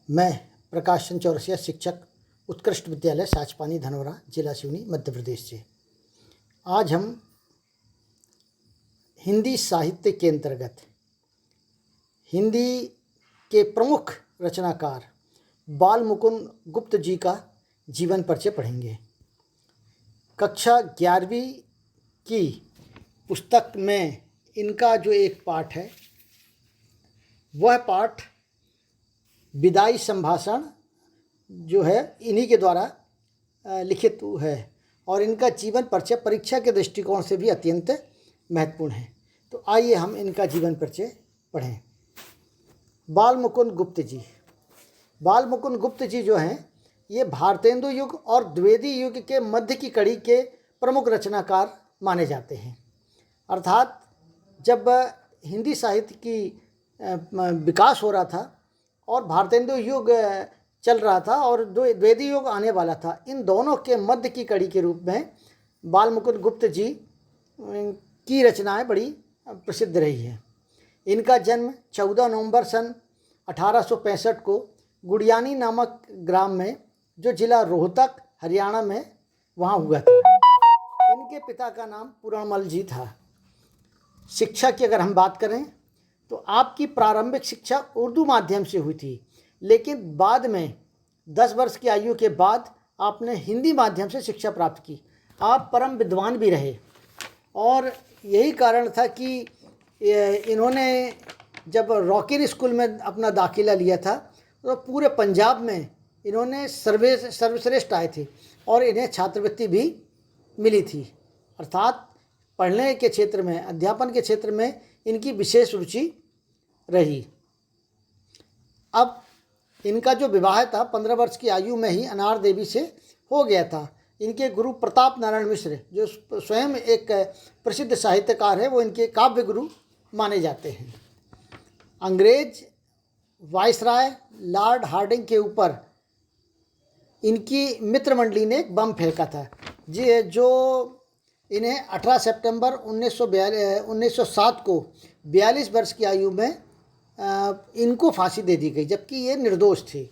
मैं प्रकाश चंद्र चौरसिया, शिक्षक, उत्कृष्ट विद्यालय साचपानी धनौरा, जिला सिवनी, मध्य प्रदेश से। आज हम हिंदी साहित्य के अंतर्गत हिंदी के प्रमुख रचनाकार बाल मुकुंद गुप्त जी का जीवन परिचय पढ़ेंगे। कक्षा 11वीं की पुस्तक में इनका जो एक पाठ है, वह पाठ विदाई संभाषण जो है इन्हीं के द्वारा लिखित है और इनका जीवन परिचय परीक्षा के दृष्टिकोण से भी अत्यंत महत्वपूर्ण है। तो आइए हम इनका जीवन परिचय पढ़ें। बाल मुकुंद गुप्त जी। बाल मुकुंद गुप्त जी जो हैं, ये भारतेंदु युग और द्विवेदी युग के मध्य की कड़ी के प्रमुख रचनाकार माने जाते हैं। अर्थात जब हिंदी साहित्य की विकास हो रहा था और भारतेंदु युग चल रहा था और द्विवेदी युग आने वाला था, इन दोनों के मध्य की कड़ी के रूप में बाल मुकुंद गुप्त जी की रचनाएं बड़ी प्रसिद्ध रही हैं। इनका जन्म 14 नवंबर सन 1865 को गुड़ियानी नामक ग्राम में, जो जिला रोहतक हरियाणा में, वहाँ हुआ था। इनके पिता का नाम पूरणमल जी था। शिक्षा की अगर हम बात करें तो आपकी प्रारंभिक शिक्षा उर्दू माध्यम से हुई थी, लेकिन बाद में 10 वर्ष की आयु के बाद आपने हिंदी माध्यम से शिक्षा प्राप्त की। आप परम विद्वान भी रहे और यही कारण था कि इन्होंने जब रॉकिन स्कूल में अपना दाखिला लिया था तो पूरे पंजाब में इन्होंने सर्वश्रेष्ठ आए थे और इन्हें छात्रवृत्ति भी मिली थी। अर्थात पढ़ने के क्षेत्र में, अध्यापन के क्षेत्र में इनकी विशेष रुचि रही। अब इनका जो विवाह था 15 वर्ष की आयु में ही अनार देवी से हो गया था। इनके गुरु प्रताप नारायण मिश्र, जो स्वयं एक प्रसिद्ध साहित्यकार है, वो इनके काव्य गुरु माने जाते हैं। अंग्रेज वाइसराय लॉर्ड हार्डिंग के ऊपर इनकी मित्र मंडली ने एक बम फेंका था जो इन्हें 18 सितंबर 1907 को 42 वर्ष की आयु में इनको फांसी दे दी गई, जबकि ये निर्दोष थे।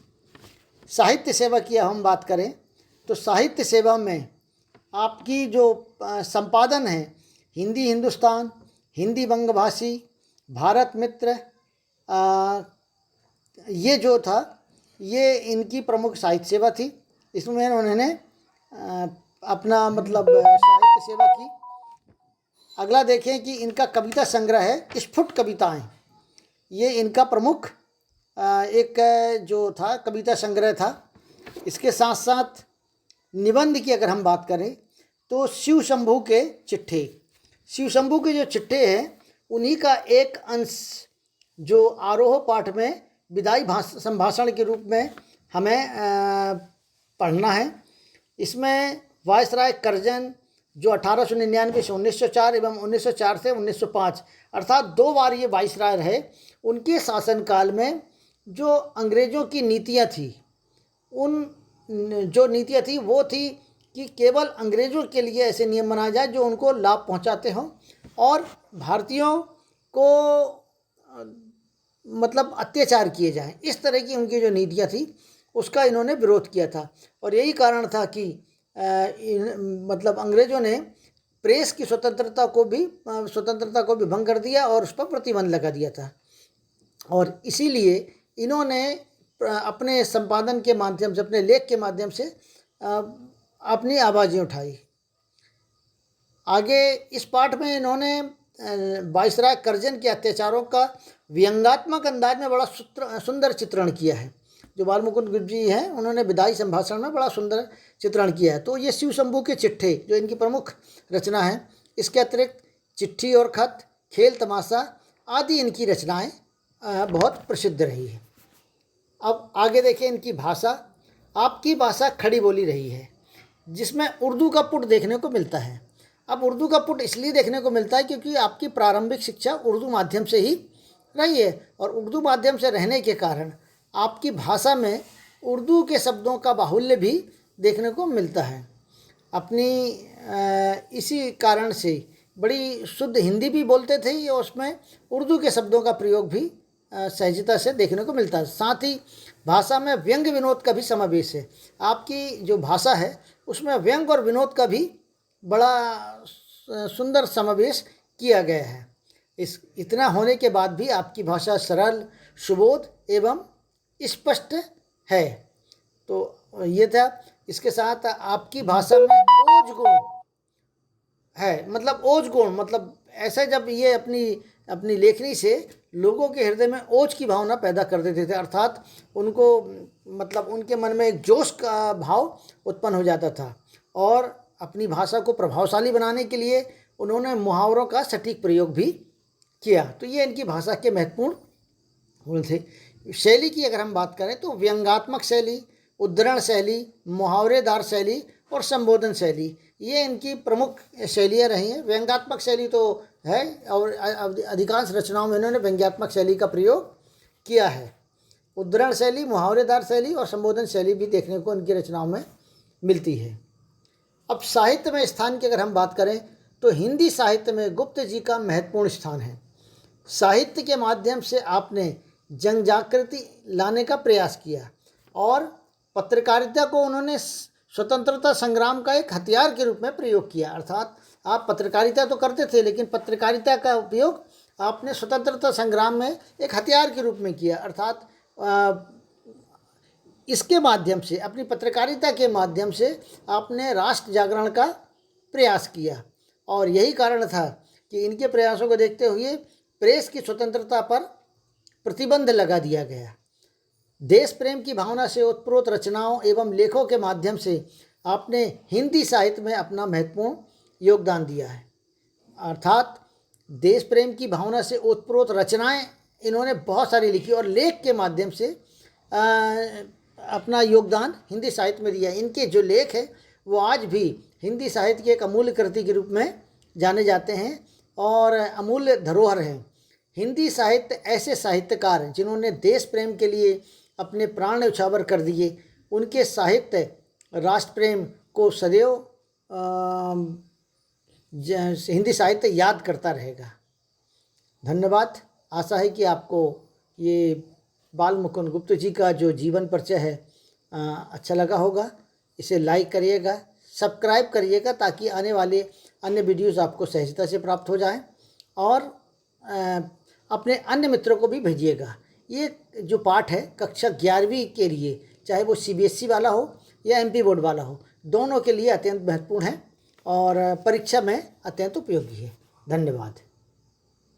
साहित्य सेवा की हम बात करें तो साहित्य सेवा में आपकी जो संपादन है, हिंदी हिंदुस्तान, हिंदी बंगभाषी, भारत मित्र, ये जो था, ये इनकी प्रमुख साहित्य सेवा थी। इसमें उन्होंने अपना साहित्य सेवा की। अगला देखें कि इनका कविता संग्रह है स्फुट कविताएं। ये इनका प्रमुख एक जो था कविता संग्रह था। इसके साथ साथ निबंध की अगर हम बात करें तो शिव शंभू के चिट्ठे, शिव शंभू के जो चिट्ठे हैं, उन्हीं का एक अंश जो आरोह पाठ में विदाई संभाषण के रूप में हमें पढ़ना है। इसमें वाइसराय कर्जन, जो 1899 से 1904 एवं 1904 से 1905, अर्थात 2 बार ये वाइसराय रहे। उनके शासनकाल में जो अंग्रेज़ों की नीतियाँ थी, उन जो नीतियाँ थी वो थी कि केवल अंग्रेज़ों के लिए ऐसे नियम बनाए जाए जो उनको लाभ पहुंचाते हों और भारतीयों को अत्याचार किए जाएं। इस तरह की उनकी जो नीतियाँ थी उसका इन्होंने विरोध किया था और यही कारण था कि अंग्रेज़ों ने प्रेस की स्वतंत्रता को भी भंग कर दिया और उस पर प्रतिबंध लगा दिया था। और इसीलिए इन्होंने अपने संपादन के माध्यम से, अपने लेख के माध्यम से अपनी आवाज़ें उठाई। आगे इस पाठ में इन्होंने वाइसराय कर्जन के अत्याचारों का व्यंग्यात्मक अंदाज में बड़ा सुंदर चित्रण किया है। जो बाल मुकुंद गुप्त जी हैं, उन्होंने विदाई संभाषण में बड़ा सुंदर चित्रण किया है। तो ये शिव शंभू के चिट्ठे जो इनकी प्रमुख रचना है। इसके अतिरिक्त चिट्ठी और खत, खेल तमाशा आदि इनकी रचनाएं बहुत प्रसिद्ध रही है। अब आगे देखें इनकी भाषा। आपकी भाषा खड़ी बोली रही है, जिसमें उर्दू का पुट देखने को मिलता है। अब उर्दू का पुट इसलिए देखने को मिलता है क्योंकि आपकी प्रारंभिक शिक्षा उर्दू माध्यम से ही रही है और उर्दू माध्यम से रहने के कारण आपकी भाषा में उर्दू के शब्दों का बाहुल्य भी देखने को मिलता है। अपनी इसी कारण से बड़ी शुद्ध हिंदी भी बोलते थे और उसमें उर्दू के शब्दों का प्रयोग भी सहजता से देखने को मिलता है। साथ ही भाषा में व्यंग विनोद का भी समावेश है। आपकी जो भाषा है उसमें व्यंग और विनोद का भी बड़ा सुंदर समावेश किया गया है। इस इतना होने के बाद भी आपकी भाषा सरल, सुबोध एवं स्पष्ट है। तो ये था। इसके साथ आपकी भाषा में ओज गुण है, मतलब ओज गुण मतलब ऐसा जब ये अपनी लेखनी से लोगों के हृदय में ओज की भावना पैदा कर देते थे, अर्थात उनको मतलब उनके मन में एक जोश का भाव उत्पन्न हो जाता था। और अपनी भाषा को प्रभावशाली बनाने के लिए उन्होंने मुहावरों का सटीक प्रयोग भी किया। तो ये इनकी भाषा के महत्वपूर्ण गुण थे। शैली की अगर हम बात करें तो व्यंग्यात्मक शैली, उद्धरण शैली, मुहावरेदार शैली और संबोधन शैली, ये इनकी प्रमुख शैलियाँ रही हैं। व्यंग्यात्मक शैली तो है और अधिकांश रचनाओं में इन्होंने व्यंग्यात्मक शैली का प्रयोग किया है। उद्धरण शैली, मुहावरेदार शैली और संबोधन शैली भी देखने को इनकी रचनाओं में मिलती है। अब साहित्य में स्थान की अगर हम बात करें तो हिंदी साहित्य में गुप्त जी का महत्वपूर्ण स्थान है। साहित्य के माध्यम से आपने जन जागृति लाने का प्रयास किया और पत्रकारिता को उन्होंने स्वतंत्रता संग्राम का एक हथियार के रूप में प्रयोग किया। अर्थात आप पत्रकारिता तो करते थे लेकिन पत्रकारिता का उपयोग आपने स्वतंत्रता संग्राम में एक हथियार के रूप में किया। अर्थात इसके माध्यम से, अपनी पत्रकारिता के माध्यम से आपने राष्ट्र जागरण का प्रयास किया और यही कारण था कि इनके प्रयासों को देखते हुए प्रेस की स्वतंत्रता पर प्रतिबंध लगा दिया गया। देश प्रेम की भावना से ओतप्रोत रचनाओं एवं लेखों के माध्यम से आपने हिंदी साहित्य में अपना महत्वपूर्ण योगदान दिया है। अर्थात देश प्रेम की भावना से ओतप्रोत रचनाएं इन्होंने बहुत सारी लिखी और लेख के माध्यम से अपना योगदान हिंदी साहित्य में दिया। इनके जो लेख हैं वो आज भी हिंदी साहित्य की एक अमूल्य कृति के रूप में जाने जाते हैं और अमूल्य धरोहर हैं। हिंदी साहित्य ऐसे साहित्यकार हैं जिन्होंने देश प्रेम के लिए अपने प्राण न्यौछावर कर दिए। उनके साहित्य राष्ट्र प्रेम को सदैव हिंदी साहित्य याद करता रहेगा। धन्यवाद। आशा है कि आपको ये बाल मुकुंद गुप्त जी का जो जीवन परिचय है अच्छा लगा होगा। इसे लाइक करिएगा, सब्सक्राइब करिएगा ताकि आने वाले अन्य वीडियोस आपको सहजता से प्राप्त हो जाएं और अपने अन्य मित्रों को भी भेजिएगा। ये जो पाठ है कक्षा 11वीं के लिए, चाहे वो CBSE वाला हो या MP बोर्ड वाला हो, दोनों के लिए अत्यंत महत्वपूर्ण है और परीक्षा में अत्यंत उपयोगी है। धन्यवाद।